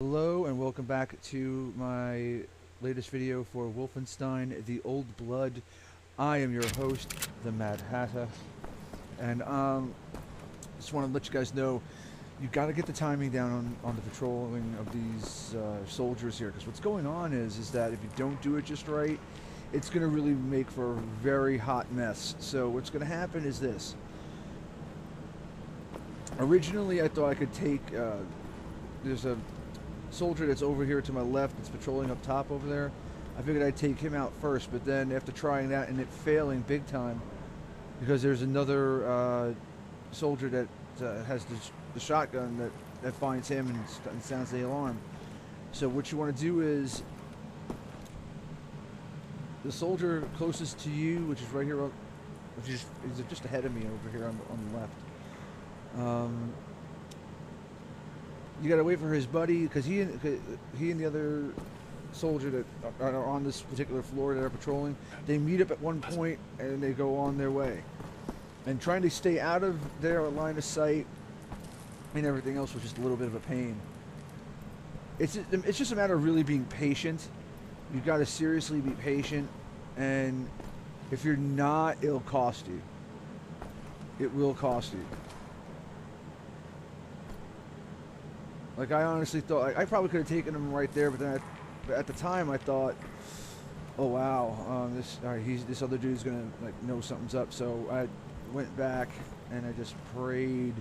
Hello and welcome back to my latest video for Wolfenstein The Old Blood. I am your host, the Mad Hatter, and just want to let you guys know you got to get the timing down on the patrolling of these soldiers here, because what's going on is that if you don't do it just right, it's going to really make for a very hot mess. So what's going to happen is this. Originally, I thought I could take. There's a soldier that's over here to my left that's patrolling up top over there. I figured I'd take him out first, but then after trying that and it failing big time, because there's another soldier that has the shotgun that finds him and sounds the alarm. So what you want to do is the soldier closest to you, which is right here, which is just ahead of me over here on the left. You gotta wait for his buddy, because he and the other soldier that are on this particular floor that are patrolling, they meet up at one point and they go on their way. And trying to stay out of their line of sight and everything else was just a little bit of a pain. It's just a matter of really being patient. You've got to seriously be patient, and if you're not, it'll cost you. It will cost you. Like, I honestly thought I probably could have taken him right there, but then at the time I thought, oh wow, this other dude's gonna know something's up. So I went back and I just prayed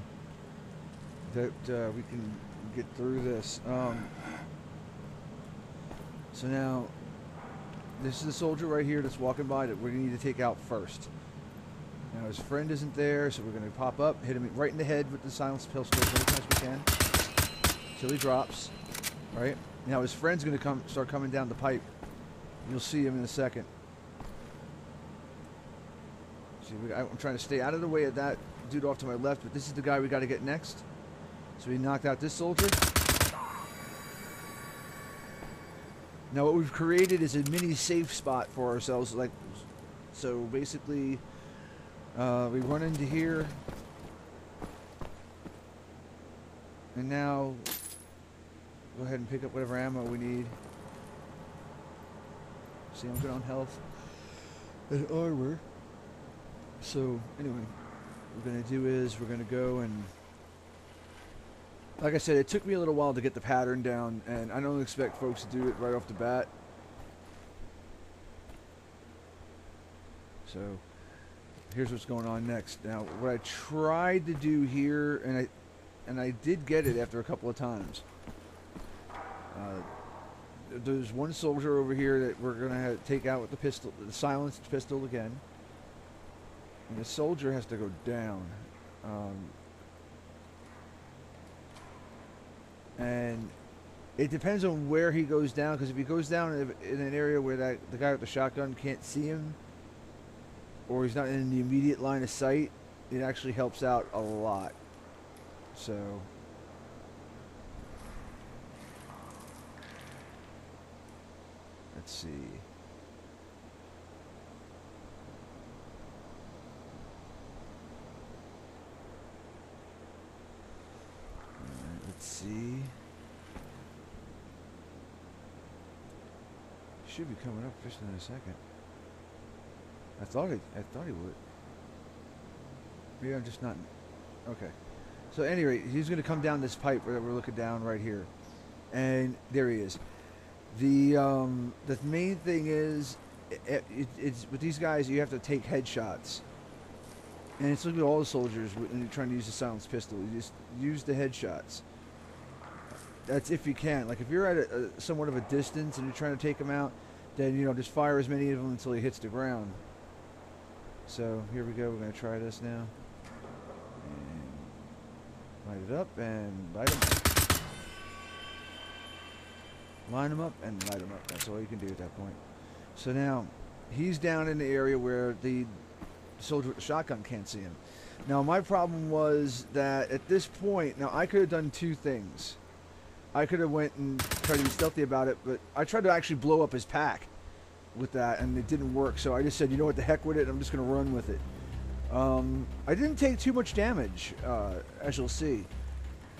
that we can get through this. So now this is the soldier right here that's walking by that we need to take out first. Now his friend isn't there, so we're gonna pop up, hit him right in the head with the silenced pistol as many times as we can. Till he drops, right? Now his friend's gonna start coming down the pipe. You'll see him in a second. See, I'm trying to stay out of the way of that dude off to my left, but this is the guy we got to get next. So we knocked out this soldier. Now what we've created is a mini safe spot for ourselves. So basically, we run into here, and now go ahead and pick up whatever ammo we need. See, I'm good on health and armor. So anyway, what we're gonna do is we're gonna go and, like I said, it took me a little while to get the pattern down, and I don't expect folks to do it right off the bat. So here's what's going on next. Now what I tried to do here, and I did get it after a couple of times. There's one soldier over here that we're gonna take out with the pistol, the silenced pistol again. And the soldier has to go down. And it depends on where he goes down, because if he goes down in an area where the guy with the shotgun can't see him, or he's not in the immediate line of sight, it actually helps out a lot. So let's see. Let's see. Should be coming up just in a second. I thought he would. Maybe I'm just not. Okay. So at any rate, he's going to come down this pipe that we're looking down right here, and there he is. The main thing is, it's with these guys, you have to take headshots, and it's like with all the soldiers when you're trying to use a silenced pistol. You just use the headshots. That's if you can. Like if you're at somewhat of a distance and you're trying to take him out, then just fire as many of them until he hits the ground. So here we go. We're going to try this now. And light it up and light him up. Line him up and light him up. That's all you can do at that point. So now he's down in the area where the soldier with the shotgun can't see him. Now my problem was that at this point, now I could have done two things. I could have went and tried to be stealthy about it, but I tried to actually blow up his pack with that, and it didn't work. So I just said, you know what, the heck with it. I'm just going to run with it. I didn't take too much damage, as you'll see.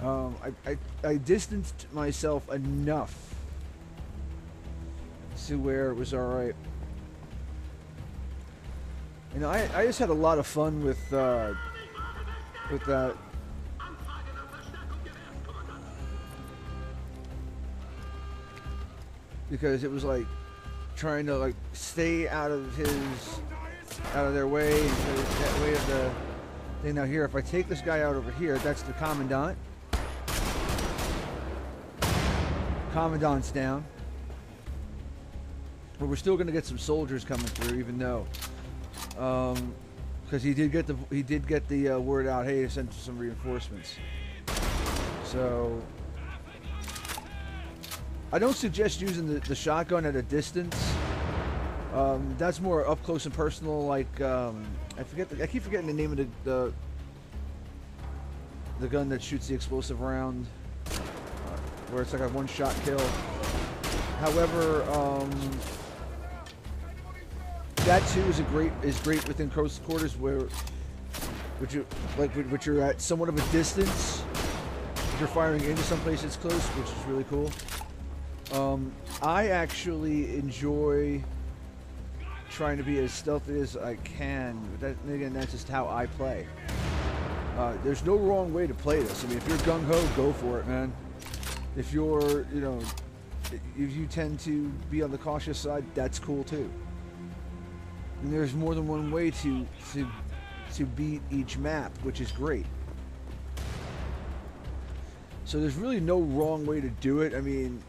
I distanced myself enough to where it was all right. You know, I just had a lot of fun with that. Because it was like trying to like stay out of their way and that way of the thing. Now here, if I take this guy out over here, that's the commandant. Commandant's down. But we're still going to get some soldiers coming through, even though, because he did get the word out. Hey, send some reinforcements. So I don't suggest using the shotgun at a distance. That's more up close and personal. Like I keep forgetting the name of the gun that shoots the explosive round, where it's like a one-shot kill. However, that too is great within close quarters, where which you're at somewhat of a distance. You're firing into some place that's close, which is really cool. I actually enjoy trying to be as stealthy as I can. But again, that's just how I play. There's no wrong way to play this. I mean, if you're gung-ho, go for it, man. If you're, if you tend to be on the cautious side, that's cool too. And there's more than one way to beat each map, which is great. So there's really no wrong way to do it. I mean,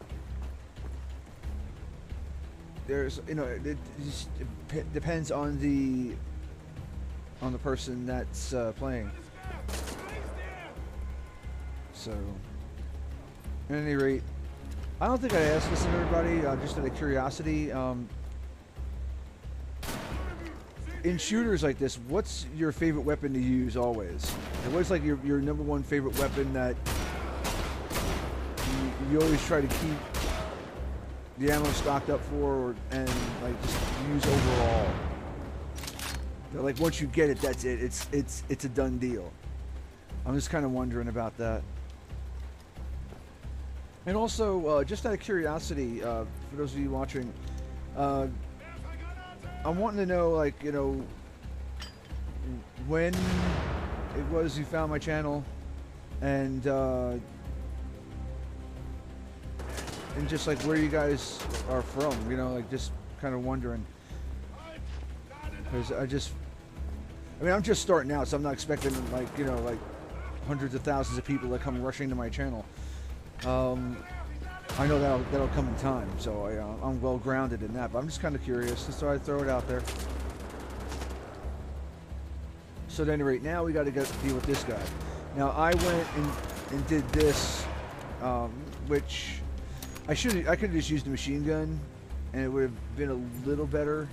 there's, it just depends on the person that's playing. So, at any rate, I don't think I asked this of everybody, just out of curiosity. In shooters like this, what's your favorite weapon to use always? And what's like your number one favorite weapon that you always try to keep the ammo stocked up for, and like just use overall? Like once you get it, that's it. It's a done deal. I'm just kind of wondering about that. And also, just out of curiosity, for those of you watching, I'm wanting to know, like, when it was you found my channel, and just like where you guys are from, like just kind of wondering, because I'm just starting out, so I'm not expecting like hundreds of thousands of people that come rushing to my channel. I know that'll come in time, so I'm well grounded in that, but I'm just kind of curious, so I throw it out there. So at any rate, now we got to deal with this guy. Now I went and did this, which I could have just used a machine gun, and it would have been a little better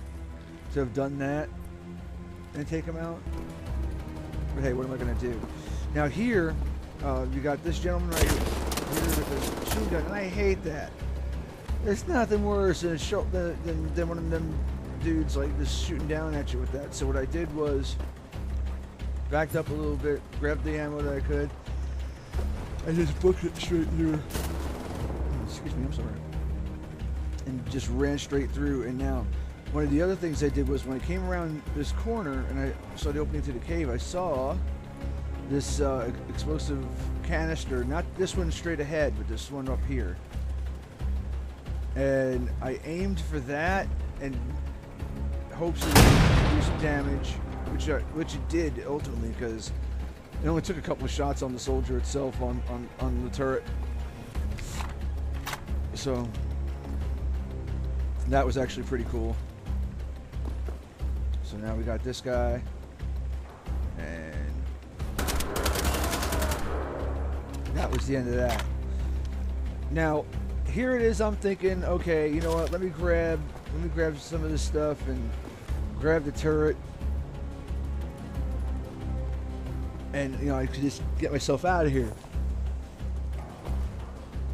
to have done that and take him out. But hey, what am I going to do? Now here, you got this gentleman right here with a machine gun, and I hate that. There's nothing worse than one of them dudes like just shooting down at you with that. So what I did was backed up a little bit, grabbed the ammo that I could, and just booked it straight through. Excuse me, I'm sorry. And just ran straight through. And now, one of the other things I did was when I came around this corner and I saw the opening to the cave, I saw this explosive canister, not this one straight ahead, but this one up here. And I aimed for that and hopes it would do some damage, which it did ultimately, because it only took a couple of shots on the soldier itself on the turret. So that was actually pretty cool. So now we got this guy, and that was the end of that. Now here it is. I'm thinking, okay, you know what? Let me grab some of this stuff and grab the turret, and I could just get myself out of here.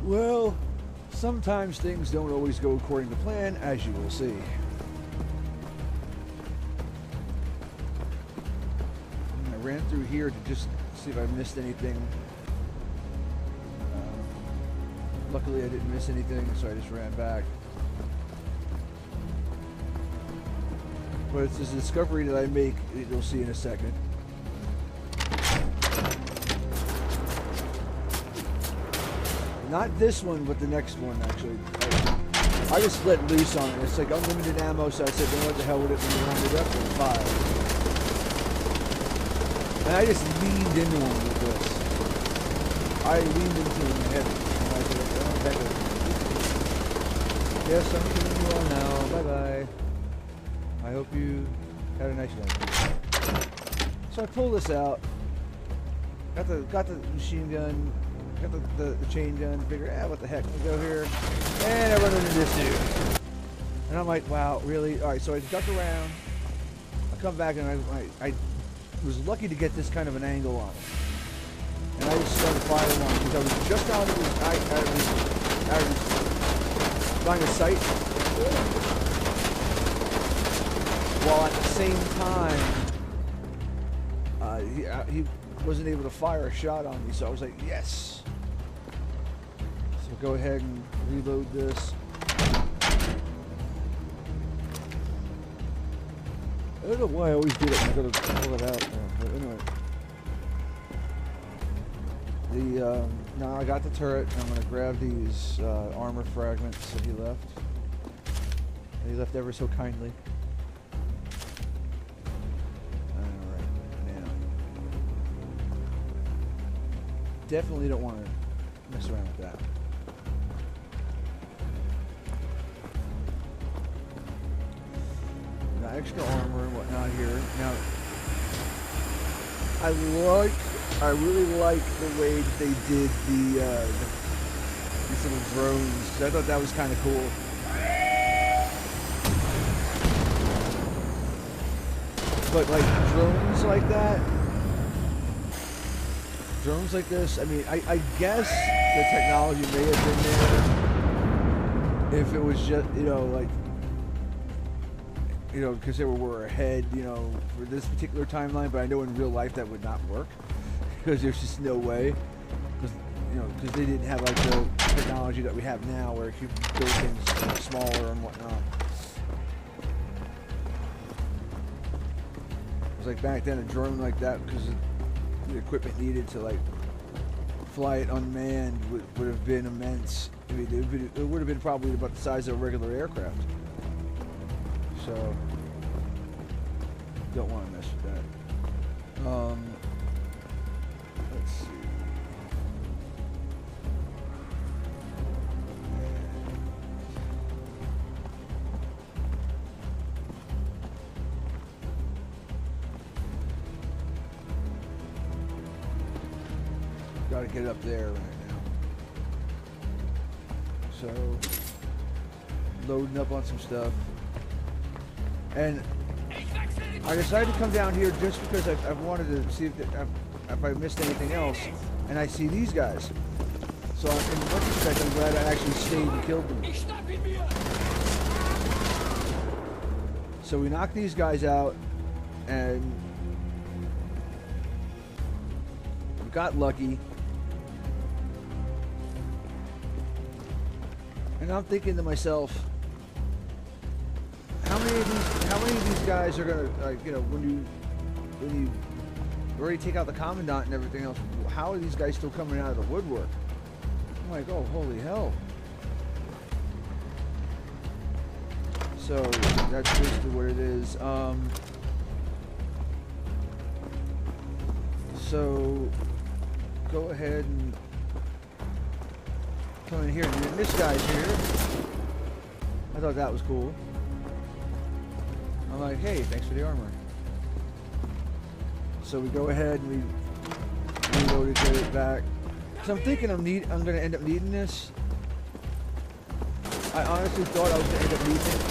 Well, sometimes things don't always go according to plan, as you will see. I ran through here to just see if I missed anything. Luckily I didn't miss anything, so I just ran back. But it's a discovery that I make that you'll see in a second. Not this one, but the next one, actually. I just let loose on it. It's like unlimited ammo, so I said, then what the hell with it when you round it up to 5. And I just leaned into him with this. I leaned into him heavy. And I said, oh, that was... Yes, I'm killing you all now. Bye-bye. I hope you had a nice night. So I pull this out. Got the machine gun. Got the chain gun. Figure, what the heck? I'll go here. And I run into this dude. And I'm like, wow, really? Alright, so I duck around. I come back and I was lucky to get this kind of an angle on it. And I just started firing on it because I was just out of line of sight. While at the same time, he wasn't able to fire a shot on me, so I was like, yes. So go ahead and reload this. I don't know why I always do that when I gotta pull it out. But anyway. Now I got the turret, and I'm gonna grab these armor fragments that he left. And he left ever so kindly. Definitely don't want to mess around with that. Now extra armor and whatnot here. Now, I really like the way that they did these little drones, because I thought that was kind of cool. But like drones like that. Drones like this, I mean, I guess the technology may have been there if it was just, because they were ahead, for this particular timeline, but I know in real life that would not work because there's just no way, because they didn't have like the technology that we have now where you can build things smaller and whatnot. It was like back then a drone like that, because the equipment needed to like fly it unmanned would have been immense. I mean, it would have been probably about the size of a regular aircraft. So don't want to mess with that. Let's see. Got to get it up there right now. So, loading up on some stuff. And I decided to come down here just because I wanted to see if I missed anything else. And I see these guys. So in retrospect, I'm glad I actually stayed and killed them. So we knocked these guys out, and we got lucky. And I'm thinking to myself, how many of these guys are gonna, when you already take out the commandant and everything else, how are these guys still coming out of the woodwork? I'm like, oh, holy hell. So that's basically what it is. So go ahead and come in here, and this guy's here. I thought that was cool. I'm like, hey, thanks for the armor. So we go ahead and we reload it, get it back. So I'm thinking I'm going to end up needing this. I honestly thought I was going to end up needing it,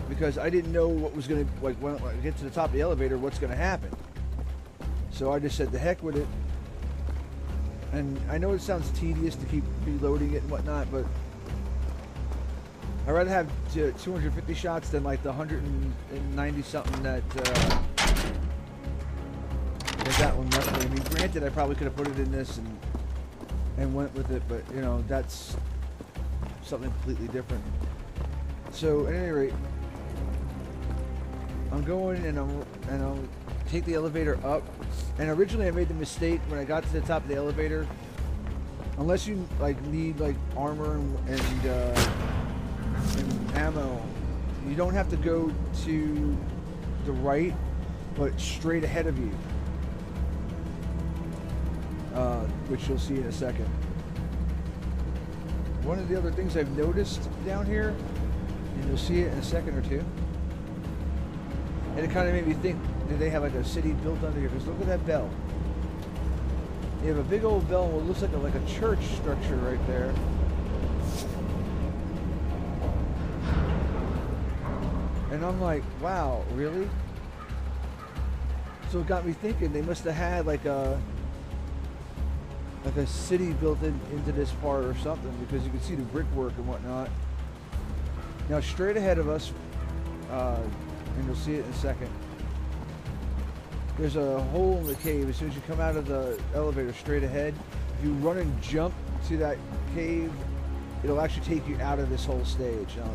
because I didn't know what was going to, like, when I get to the top of the elevator, what's going to happen. So I just said, the heck with it. And I know it sounds tedious to keep reloading it and whatnot, but I'd rather have 250 shots than like the 190 something that as that one left me. I mean, granted, I probably could have put it in this and went with it, but you know, that's something completely different. So at any rate, I'm going and I'll take the elevator up. And originally I made the mistake when I got to the top of the elevator, unless you like need like armor and ammo, you don't have to go to the right, but straight ahead of you, which you'll see in a second. One of the other things I've noticed down here, and you'll see it in a second or two, and it kind of made me think, do they have like a city built under here? Because look at that bell. You have a big old bell, what looks like a church structure right there. And I'm like, wow, really? So it got me thinking they must have had like a city built into this part or something, because you can see the brickwork and whatnot. Now straight ahead of us, and you'll see it in a second, there's a hole in the cave. As soon as you come out of the elevator straight ahead, if you run and jump to that cave, it'll actually take you out of this whole stage. Now,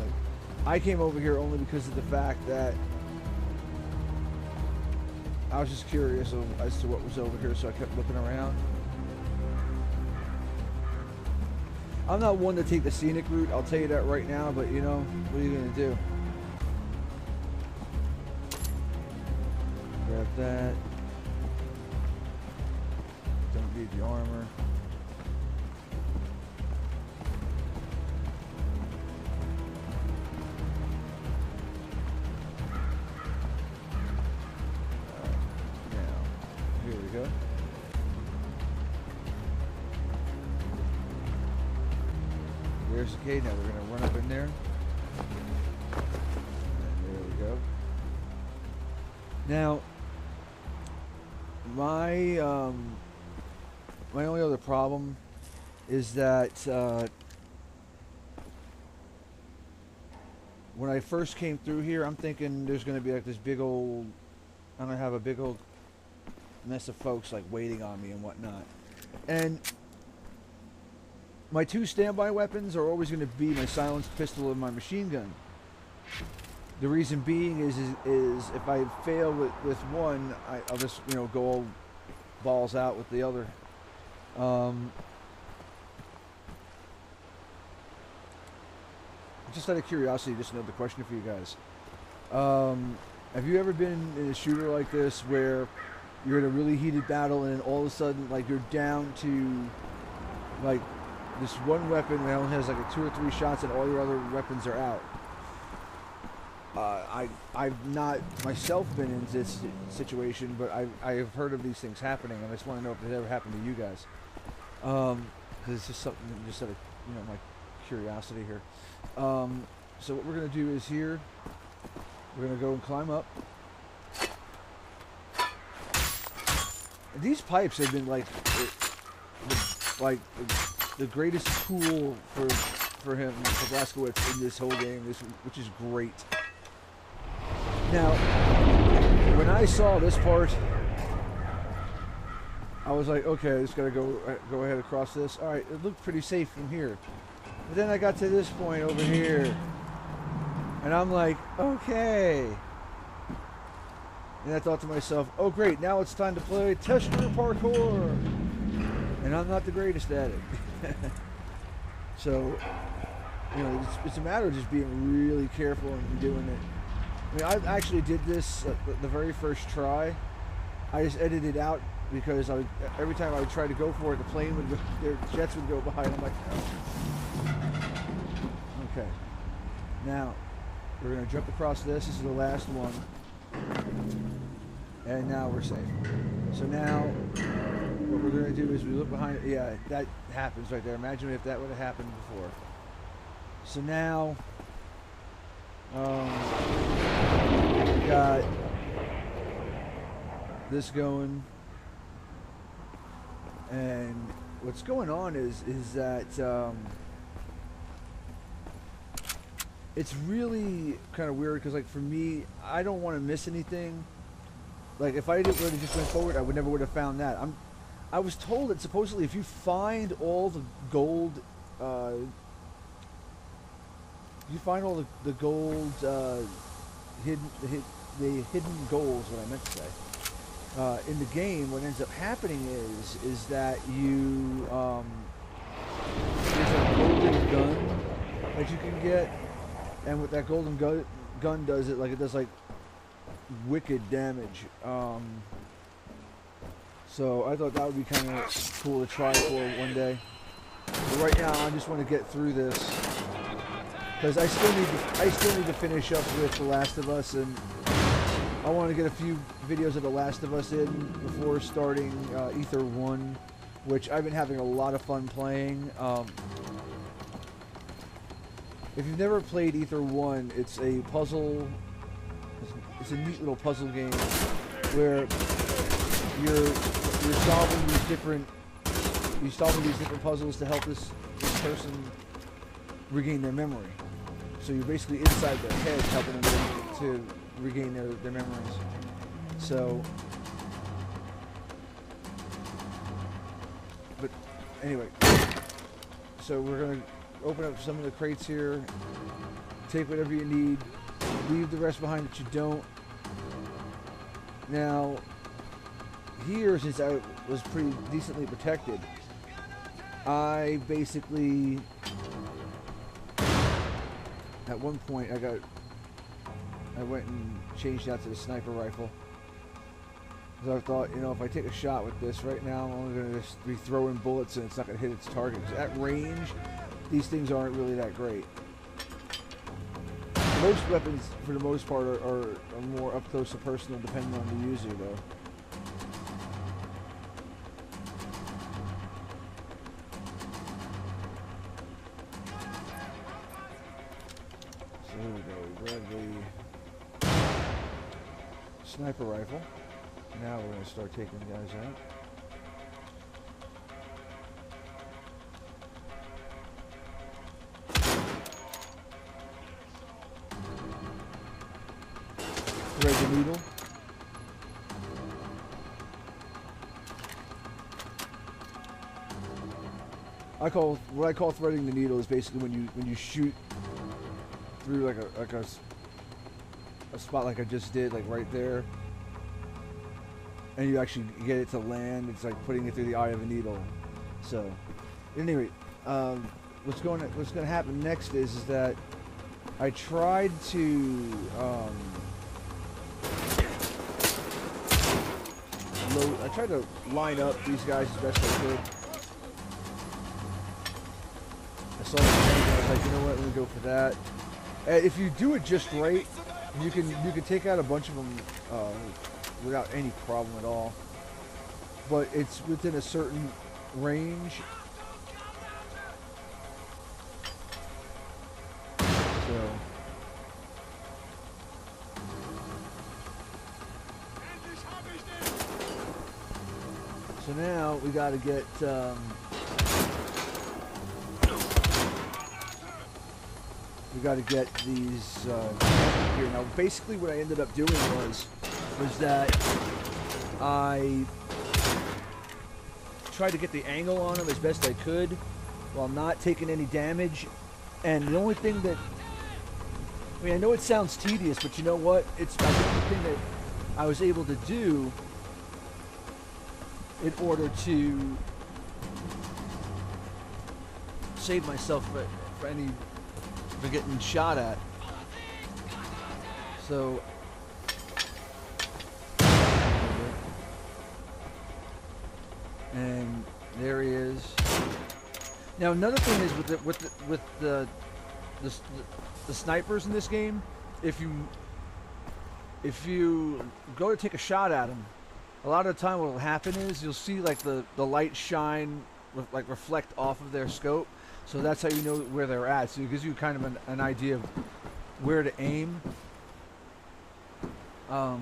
I came over here only because of the fact that I was just curious as to what was over here, so I kept looking around. I'm not one to take the scenic route, I'll tell you that right now, but you know, what are you going to do? Grab that. Don't need the armor. Now, here we go. There's the cave. Now we're going to run up in there. And there we go. Now, my only other problem is that when I first came through here, I'm thinking there's going to be like this big old, I'm going to have a big old mess of folks like waiting on me and whatnot. And my two standby weapons are always going to be my silenced pistol and my machine gun. The reason being is if I fail with one, I'll just, you know, go all balls out with the other. Just out of curiosity, just another question for you guys. Have you ever been in a shooter like this where you're in a really heated battle and then all of a sudden, like, you're down to like this one weapon that only has like a 2 or 3 shots and all your other weapons are out? I've not myself been in this situation, but I've heard of these things happening, and I just want to know if it ever happened to you guys. Because it's just something, just out of, you know, my curiosity here. So what we're going to do is here, we're going to go and climb up. And these pipes have been like the greatest tool for him, for Blazkowicz, in this whole game, which is great. Now, when I saw this part, I was like, okay, I just gotta go ahead across this. All right, it looked pretty safe from here. But then I got to this point over here, and I'm like, okay. And I thought to myself, oh great, now it's time to play tester parkour. And I'm not the greatest at it. So, you know, it's a matter of just being really careful and doing it. I mean, I actually did this the very first try. I just edited out because every time I would try to go for it, the plane would, their jets would go by, and I'm like, oh. Okay. Now, we're going to jump across this. This is the last one. And now we're safe. So now, what we're going to do is we look behind it. Yeah, that happens right there. Imagine if that would have happened before. So now, we got this going, and what's going on is that it's really kind of weird because, like, for me, I don't want to miss anything, Like if I didn't really just went forward, I never would have found that. I was told that supposedly if you find all the gold, you find all the gold hidden goals. What I meant to say. In the game, what ends up happening is that you there's a golden gun that you can get, and what that golden gun does, it does like wicked damage. So I thought that would be kind of cool to try for one day. But right now, I just want to get through this because I still need to finish up with The Last of Us, and I want to get a few videos of The Last of Us in before starting Ether 1, which I've been having a lot of fun playing. If you've never played Ether 1, it's a puzzle. It's a neat little puzzle game where you're solving these different puzzles to help this person regain their memory. So you're basically inside their head helping them to regain their memories. So, but anyway, so we're gonna open up some of the crates here, take whatever you need, leave the rest behind that you don't. Now, here, since I was pretty decently protected, I basically, at one point, I went and changed out to the sniper rifle. So I thought, you know, if I take a shot with this right now, I'm only going to just be throwing bullets and it's not going to hit its target. At range, these things aren't really that great. Most weapons, for the most part, are more up close and personal, depending on the user, though. So here we go. Grab the sniper rifle. Now we're going to start taking the guys out. Thread the needle. What I call threading the needle is basically when you shoot through like a spot like I just did, like right there, and you actually get it to land. It's like putting it through the eye of a needle. So, anyway, what's going to happen next is that I tried to line up these guys as best I could. I saw the thing and I was like, you know what, let me go for that. And if you do it just right, you can take out a bunch of them without any problem at all. But it's within a certain range. So now we got to get these here. Now basically what I ended up doing was that I tried to get the angle on them as best I could while not taking any damage. And the only thing that, I mean, I know it sounds tedious, but you know what? It's the only thing that I was able to do in order to save myself for getting shot at. So and there he is. Now another thing is with the snipers in this game, if you go to take a shot at them, a lot of the time what will happen is you'll see like the light shine, like reflect off of their scope. So that's how you know where they're at. So it gives you kind of an idea of where to aim. Now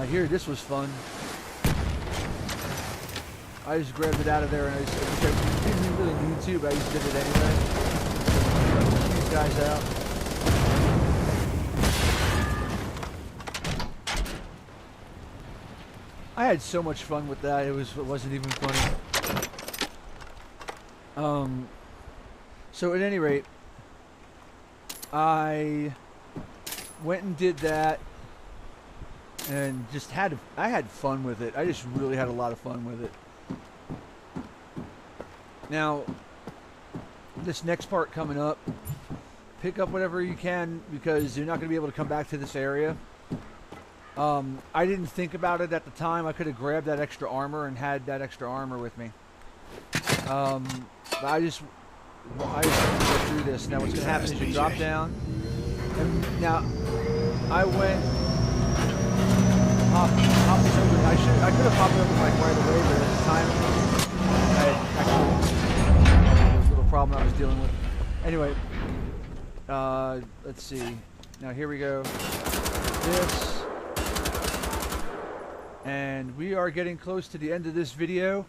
here, this was fun. I just grabbed it out of there and I didn't really need to, but I just did it anyway. These guys out. I had so much fun with that. It wasn't even funny. So at any rate, I went and did that, and just I had fun with it. I just really had a lot of fun with it. Now, this next part coming up, pick up whatever you can because you're not going to be able to come back to this area. I didn't think about it at the time. I could have grabbed that extra armor and had that extra armor with me. But I just want to go through this. Now what's going to happen is you drop down. And now, I went hopped over. I could have hopped over like right away, but at the time, I had actually a little problem I was dealing with. Anyway, let's see. Now here we go. This. And we are getting close to the end of this video.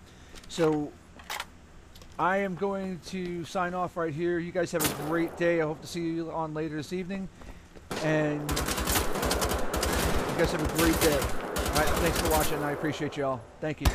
So I am going to sign off right here. You guys have a great day. I hope to see you on later this evening. And you guys have a great day. All right, thanks for watching. I appreciate y'all. Thank you.